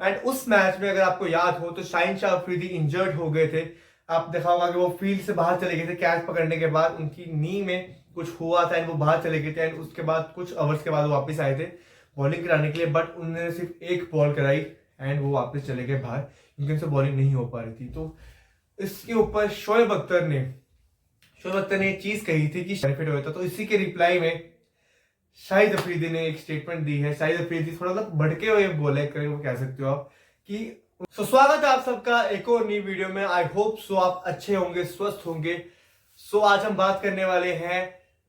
And उस match में अगर आपको याद हो तो शाहीन शाह अफरीदी इंजर्ड हो गए थे। आप देखा होगा कि वो फील्ड से बाहर चले गए थे कैच पकड़ने के बाद, उनकी नी में कुछ हुआ था एंड वो बाहर चले गए थे एंड उसके बाद कुछ ओवर्स के बाद वो वापस आए थे बॉलिंग कराने के लिए, बट उन्होंने सिर्फ एक बॉल कराई एंड वो वापस चले गए बाहर क्योंकि उनसे बॉलिंग नहीं हो पा रही थी। तो इसके ऊपर शोएब अख्तर ने एक चीज कही थी कि बेनिफिट होता था, तो इसी के रिप्लाई में शाहिद अफरीदी ने एक स्टेटमेंट दी है। शाहिद अफरीदी थोड़ा सा भड़के हुए बोले वो कह सकते हो आप कि स्वागत है आप सबका एक और नई वीडियो में। आई होप सो आप अच्छे होंगे, स्वस्थ होंगे। आज हम बात करने वाले हैं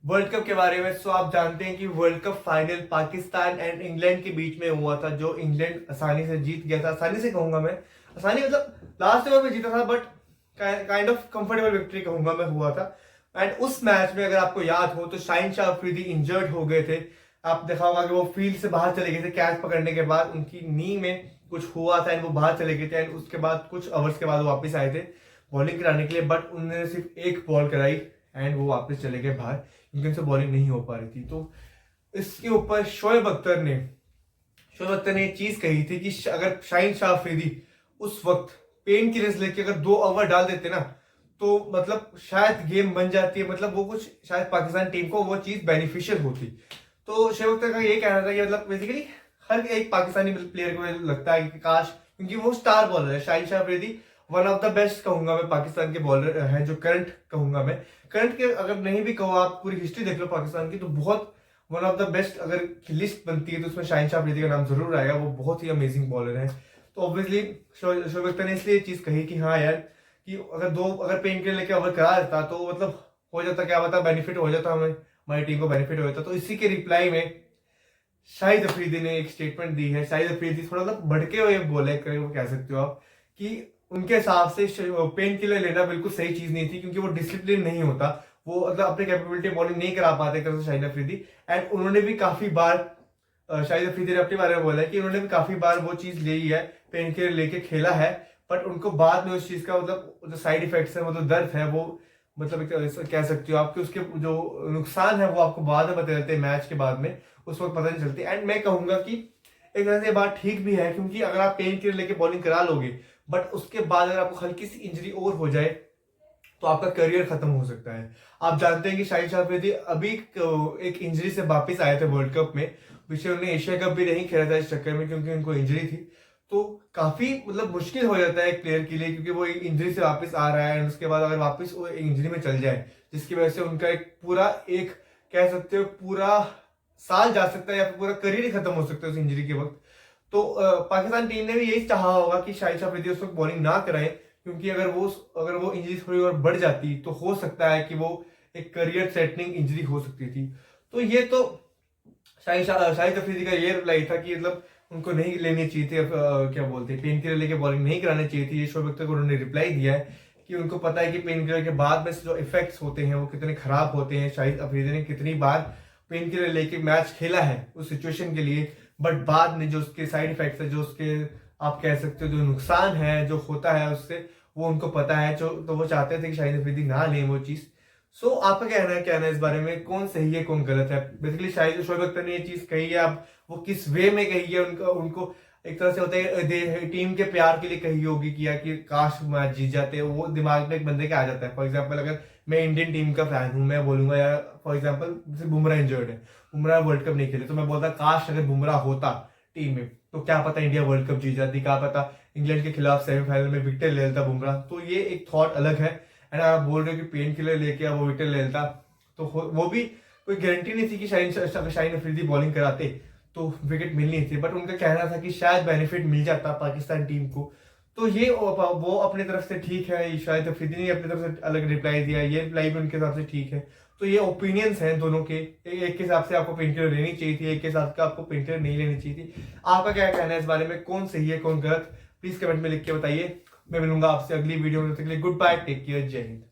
वर्ल्ड कप के बारे में। आप जानते हैं कि world cup final Pakistan and England के बीच में हुआ था, जो इंग्लैंड आसानी से जीत गया था। आसानी से कहूंगा मैं, आसानी मतलब लास्ट ओवर में जीता था, but kind of comfortable victory कहूंगा मैं हुआ था। एंड उस मैच में अगर आपको याद हो तो शाहीन शाह अफरीदी इंजर्ड हो गए थे। आप देखा होगा कि वो फील्ड से बाहर चले गए थे कैच पकड़ने के बाद, उनकी नी में कुछ हुआ था एंड वो बाहर चले गए थे एंड उसके बाद कुछ ओवर्स के बाद वो वापस आए थे बॉलिंग कराने के लिए, बट उन्होंने सिर्फ एक बॉल कराई एंड वो वापस चले गए बाहर क्योंकि उनसे बॉलिंग नहीं हो पा रही थी। तो इसके ऊपर शोएब अख्तर ने एक चीज कही थी कि अगर शाहीन शाह अफरीदी उस वक्त पेन किलर्स लेके अगर 2 ओवर डाल देते ना, तो मतलब शायद गेम बन जाती है, मतलब वो कुछ शायद पाकिस्तान टीम को वो चीज बेनिफिशियल होती। तो शोएब अख्तर का ये कहना था कि मतलब बेसिकली हर एक पाकिस्तानी प्लेयर को लगता है कि काश, क्योंकि वो स्टार बॉलर है Shaheen Shah Afridi, one of the best कहूंगा मैं पाकिस्तान के बॉलर है, जो करंट कहूंगा मैं। करंट के अगर नहीं भी कहो, आप पूरी हिस्ट्री देख लो पाकिस्तान की, तो बहुत वन ऑफ द बेस्ट अगर लिस्ट बनती है तो उसमें शाहीन शाह अफरीदी का नाम जरूर आएगा। वो बहुत ही अमेजिंग बॉलर है। तो ऑब्वियसली शोएब अख्तर ने इसलिए चीज कही कि हाँ यार, कि अगर पेन किलर लेके ओवर करा देता तो मतलब हो जाता, क्या पता बेनिफिट हो जाता, हमें हमारी टीम को बेनिफिट हो जाता। तो इसी के रिप्लाई में शाहिद अफरीदी ने एक स्टेटमेंट दी है। शाहिद अफरीदी थोड़ा सा भड़के हुए बोले वो कह सकते हो आप कि उनके हिसाब से पेन किलर लेना बिल्कुल सही चीज नहीं थी, क्योंकि वो डिसिप्लिन नहीं होता, वो मतलब अपने कैपेबिलिटी बॉलिंग नहीं करा पाते शाहिद अफरीदी। एंड उन्होंने भी काफी बार शाहिद अफरीदी ने अपने बारे में बोला है कि उन्होंने भी काफी बार वो चीज ली है, पेन किलर लेके खेला है, बट उनको बाद में उस चीज का मतलब जो साइड इफेक्ट्स है, वो जो दर्द है, वो मतलब कह सकते हो आप कि उसके जो नुकसान है वो आपको बाद में पता चलते हैं, मैच के बाद में उस वक्त पता नहीं चलती। एंड मैं कहूंगा कि एक तरह से ये बात ठीक भी है, क्योंकि अगर आप पेन किलर लेके बॉलिंग करा लोगे, बट उसके बाद अगर आपको हल्की सी इंजरी और हो जाए तो आपका करियर खत्म हो सकता है। आप जानते हैं कि शाहीन शाह अफरीदी अभी एक इंजरी से वापस आए थे वर्ल्ड कप में, पीछे उन्होंने एशिया कप भी नहीं खेला था इस चक्कर में क्योंकि उनको इंजरी थी। तो काफी मतलब मुश्किल हो जाता है एक प्लेयर के लिए, क्योंकि वो इंजरी से वापस आ रहा है एंड उसके बाद अगर वापस वो इंजरी में चल जाए, जिसकी वजह से उनका एक कह सकते हो पूरा साल जा सकता है या पूरा करियर ही खत्म हो सकता है उस इंजरी के वक्त। तो पाकिस्तान टीम ने भी यही चाहा होगा कि शाहीन शाह अफरीदी उस वक्त बॉलिंग ना कराए, क्योंकि अगर वो इंजरी थोड़ी और बढ़ जाती तो हो सकता है कि वो एक करियर सेटनिंग इंजरी हो सकती थी। तो ये तो शाहिद अफरीदी का ये रिप्लाई था कि मतलब उनको नहीं लेनी चाहिए थी, क्या बोलते हैं, पेन किलर लेके बॉलिंग नहीं करानी चाहिए थी। ये शोएब अख्तर को उन्होंने रिप्लाई दिया है कि उनको पता है कि पेन किलर के बाद में जो इफेक्ट्स होते हैं वो कितने खराब होते हैं। शाहिद अफरीदी ने कितनी बार पेन किलर लेके मैच खेला है उस सिचुएशन के लिए, बट बाद में जो उसके साइड इफेक्ट्स है, जो उसके आप कह सकते हो जो नुकसान है जो होता है उससे, वो उनको पता है। तो वो चाहते थे कि शाहिद अफरीदी ना लें वो चीज। आपका कहना है इस बारे में, कौन सही है कौन गलत है? बेसिकली शाहिद शोएब अख्तर ने ये चीज कही है, अब वो किस वे में कही है, उनको एक तरह से होता है टीम के प्यार के लिए कही होगी कि यार कि काश मैच जीत जाते, वो दिमाग में एक बंदे के आ जाता है। फॉर एग्जाम्पल अगर मैं इंडियन टीम का फैन हूं, मैं बोलूंगा यार फॉर एग्जाम्पल जैसे बुमराह इंजर्ड है, बुमराह वर्ल्ड कप नहीं खेले, तो मैं बोलता काश अगर बुमराह होता टीम में तो क्या पता इंडिया वर्ल्ड कप जीत जाती, क्या पता इंग्लैंड के खिलाफ सेमीफाइनल में विकेट ले लेता बुमराह। तो ये एक थॉट अलग है। एंड आप बोल रहे हो कि पेन किलर लेके वो विकेट ले लेता, तो वो भी कोई गारंटी नहीं थी कि शाहीन अफरीदी बॉलिंग कराते तो विकेट मिलनी थी, बट उनका कहना था कि शायद बेनिफिट मिल जाता पाकिस्तान टीम को। तो ये वो अपनी तरफ से ठीक है, शाहिद अफरीदी ने अपनी तरफ से अलग रिप्लाई दिया, ये रिप्लाई भी उनके हिसाब से ठीक है। तो ये ओपिनियंस हैं दोनों के, एक के हिसाब से आपको पेन किलर लेनी चाहिए थी, एक के हिसाब से आपको पेन किलर नहीं लेनी चाहिए थी। आपका क्या कहना है इस बारे में, कौन सही है कौन गलत? प्लीज कमेंट में लिख के बताइए। मैं मिलूंगा आपसे अगली वीडियो में, तब तक के लिए गुड बाय, टेक केयर, जय हिंद।